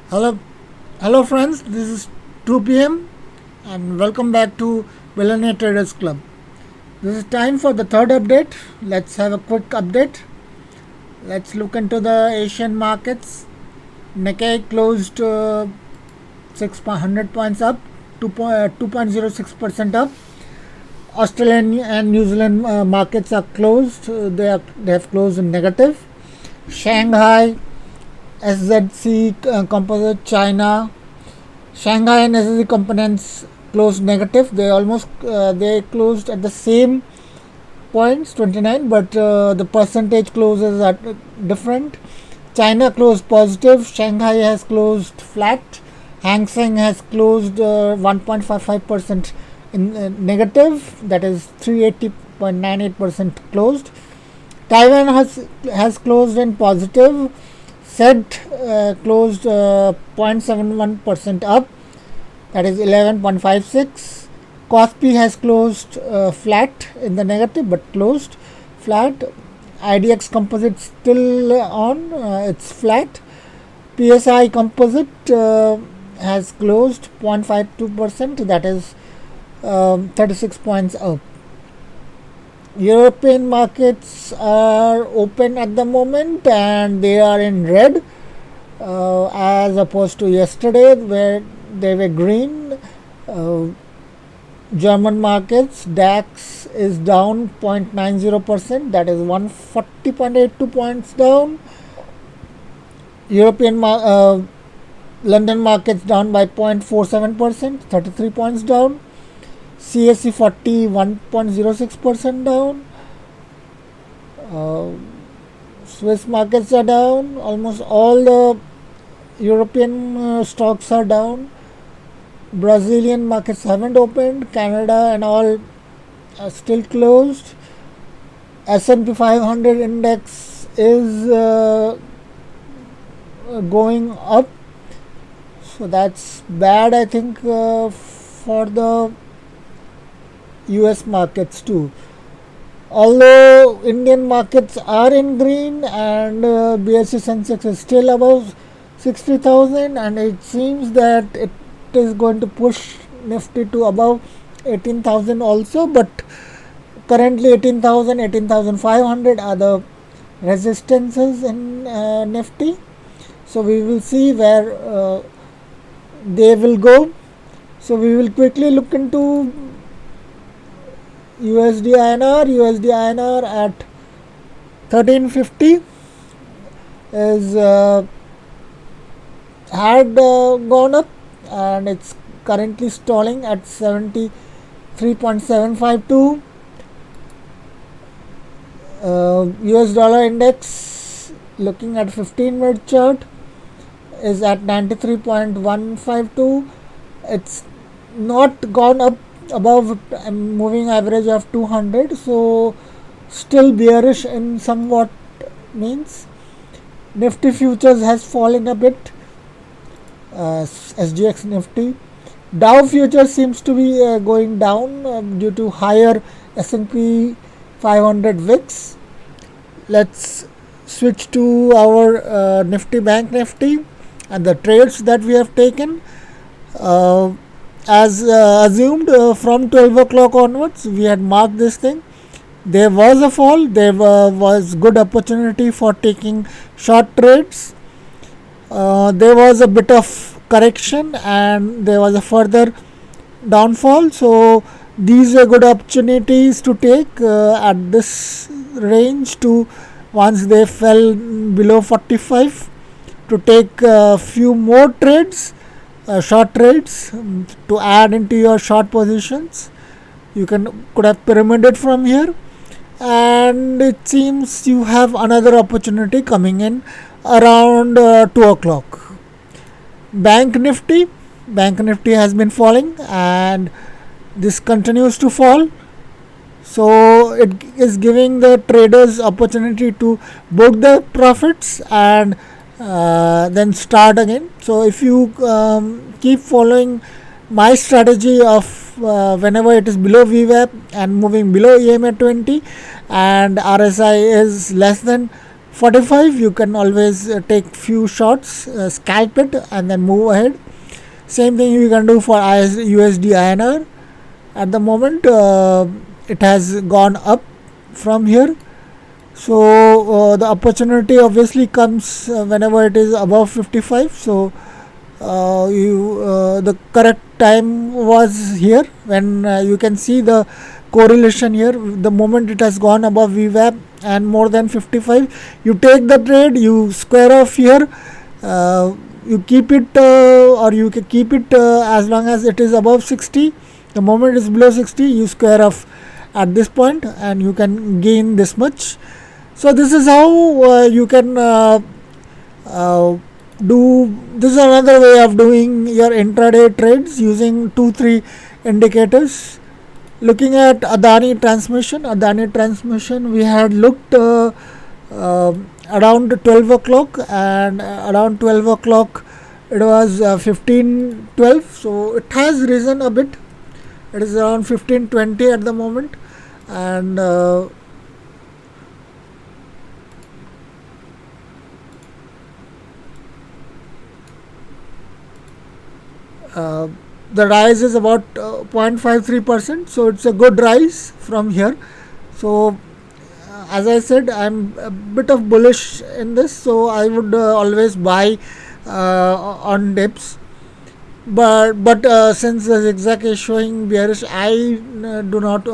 Hello, hello friends. This is 2 p.m. and welcome back to Billionaire Traders Club. This is time for the third update. Let's have a quick update. Let's look into the Asian markets. Nikkei closed 600 points up, 2.06% up. Australian and New Zealand markets are closed. They have closed in negative. Shanghai, SZC Composite, China, Shanghai and SSC components closed negative. They closed at the same points 29, but the percentage closes are different. China closed positive. Shanghai has closed flat. Hang Seng has closed 1.55% in negative. That is 380.98% closed. Taiwan has closed in positive. SET closed 0.71% up, that is 11.56. Kospi has closed flat in the negative but closed flat. IDX composite still on, it's flat. PSI composite has closed 0.52%, that is 36 points up. European markets are open at the moment and they are in red as opposed to yesterday where they were green. German markets, DAX is down 0.90%, that is 140.82 points down. London markets down by 0.47%, 33 points down. CAC 40 1.06% down. Swiss markets are down. Almost all the European stocks are down. Brazilian markets haven't opened. Canada and all are still closed. S&P 500 index is going up. So that's bad, I think, for the US markets too. Although Indian markets are in green and BSE Sensex is still above 60,000, and it seems that it is going to push Nifty to above 18,000 also, but currently 18,000, 18,500 are the resistances in Nifty. So we will see where they will go. So we will quickly look into USD INR at 1350 is had gone up and it's currently stalling at 73.752. US dollar index, looking at 15-minute chart, is at 93.152. It's not gone up above a moving average of 200, so still bearish in somewhat means. Nifty futures has fallen a bit, SGX Nifty. Dow futures seems to be going down due to higher S&P 500 VIX. Let's switch to our Nifty Bank Nifty and the trades that we have taken. As assumed, from 12 o'clock onwards we had marked this thing. There was a fall, there was good opportunity for taking short trades. There was a bit of correction and there was a further downfall, so these are good opportunities to take at this range, to once they fell below 45, to take a few more trades, short trades, to add into your short positions. You could have pyramided from here, and it seems you have another opportunity coming in around 2 o'clock. Bank Nifty has been falling and this continues to fall, so it is giving the traders opportunity to book the profits and then start again. So if you keep following my strategy of whenever it is below VWAP and moving below EMA 20 and RSI is less than 45, you can always take few shots, scalp it and then move ahead. Same thing you can do for USD INR. At the moment it has gone up from here, so the opportunity obviously comes whenever it is above 55. So the correct time was here when you can see the correlation here. The moment it has gone above VWAP and more than 55, you take the trade, you square off here, you keep it or you can keep it as long as it is above 60. The moment it is below 60, you square off at this point and you can gain this much. So this is how you can do. This is another way of doing your intraday trades using 2-3 indicators. Looking at Adani Transmission, we had looked around 12 o'clock, and around 12 o'clock it was 15:12. So it has risen a bit. It is around 15:20 at the moment, and the rise is about 0.53%. So it's a good rise from here. So as I said, I'm a bit of bullish in this, so I would always buy on dips. But since the zigzag is showing bearish, I do not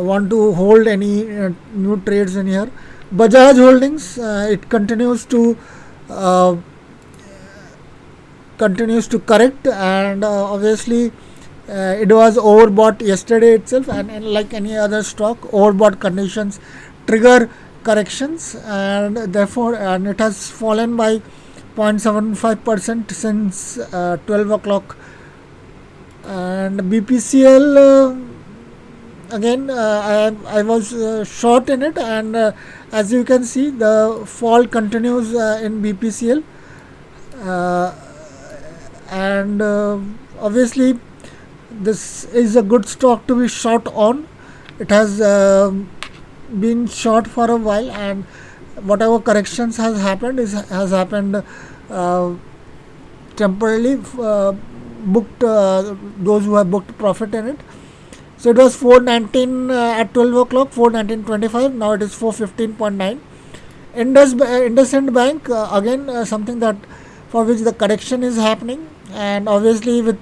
want to hold any new trades in here. Bajaj Holdings, it continues to correct, and obviously it was overbought yesterday itself, and like any other stock, overbought conditions trigger corrections, and therefore it has fallen by 0.75% since 12 o'clock. And BPCL, again I was short in it, and as you can see, the fall continues in BPCL, and obviously this is a good stock to be short on. It has been short for a while, and whatever corrections has happened has happened temporarily. Booked those who have booked profit in it. So it was 419 at 12 o'clock, 419.25. Now it is 415.9. IndusInd Bank, again something that for which the correction is happening, and obviously with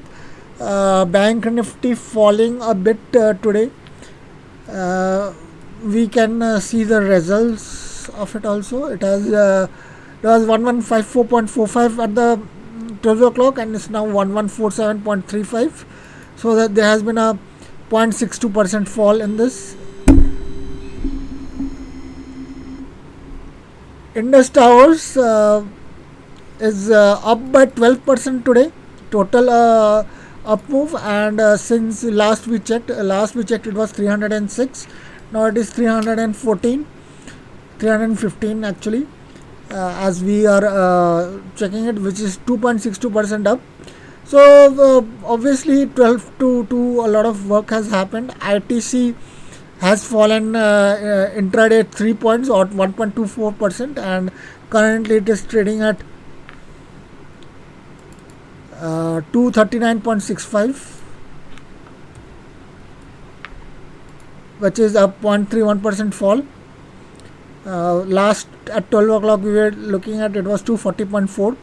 Bank Nifty falling a bit today, we can see the results of it also. It has there was 1154.45 at the 12 o'clock, and it's now 1147.35. So that there has been a 0.62% fall in this. Indus Towers is up by 12% today. Total up move, and since last we checked it was 306. Now it is 315 actually, as we are checking it, which is 2.62% up. So obviously 12 to 2, a lot of work has happened. ITC has fallen intraday 3 points or 1.24%, and currently it is trading at 239.65, which is a 0.31% fall. Last at 12 o'clock we were looking at, it was 240.4.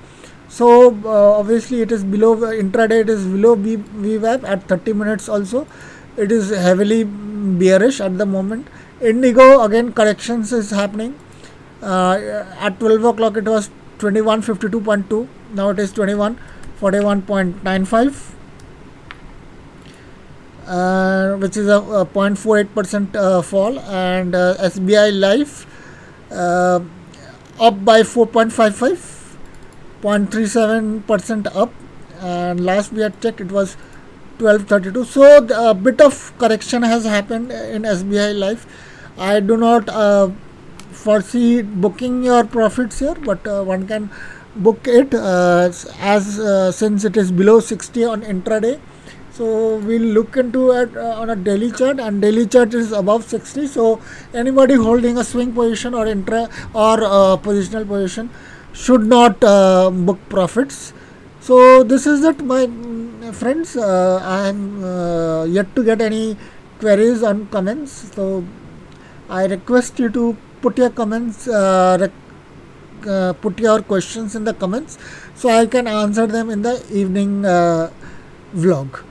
So obviously it is below intraday, it is below VWAP. At 30 minutes also it is heavily bearish at the moment. Indigo, again corrections is happening. At 12 o'clock it was 2152.2. now it is 2141.95, which is a 0.48% fall. And SBI Life up by 4.55, 0.37% up, and last we had checked it was 1232. So a bit of correction has happened in SBI Life. I do not foresee booking your profits here, but one can book it as since it is below 60 on intraday. So we'll look into it on a daily chart, and daily chart is above 60. So anybody holding a swing position or positional position should not book profits. So this is it, my friends. I am yet to get any queries on comments. So I request you to put your comments, put your questions in the comments, so I can answer them in the evening vlog.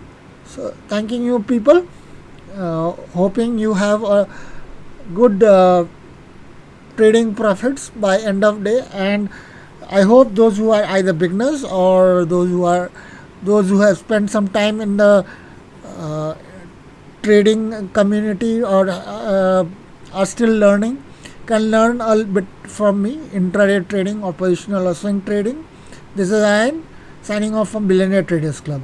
So thanking you people, hoping you have a good trading profits by end of day, and I hope those who are either beginners or those who have spent some time in the uh, trading community or are still learning can learn a bit from me, intraday trading or positional or swing trading. This is Ayan signing off from Billionaire Traders Club.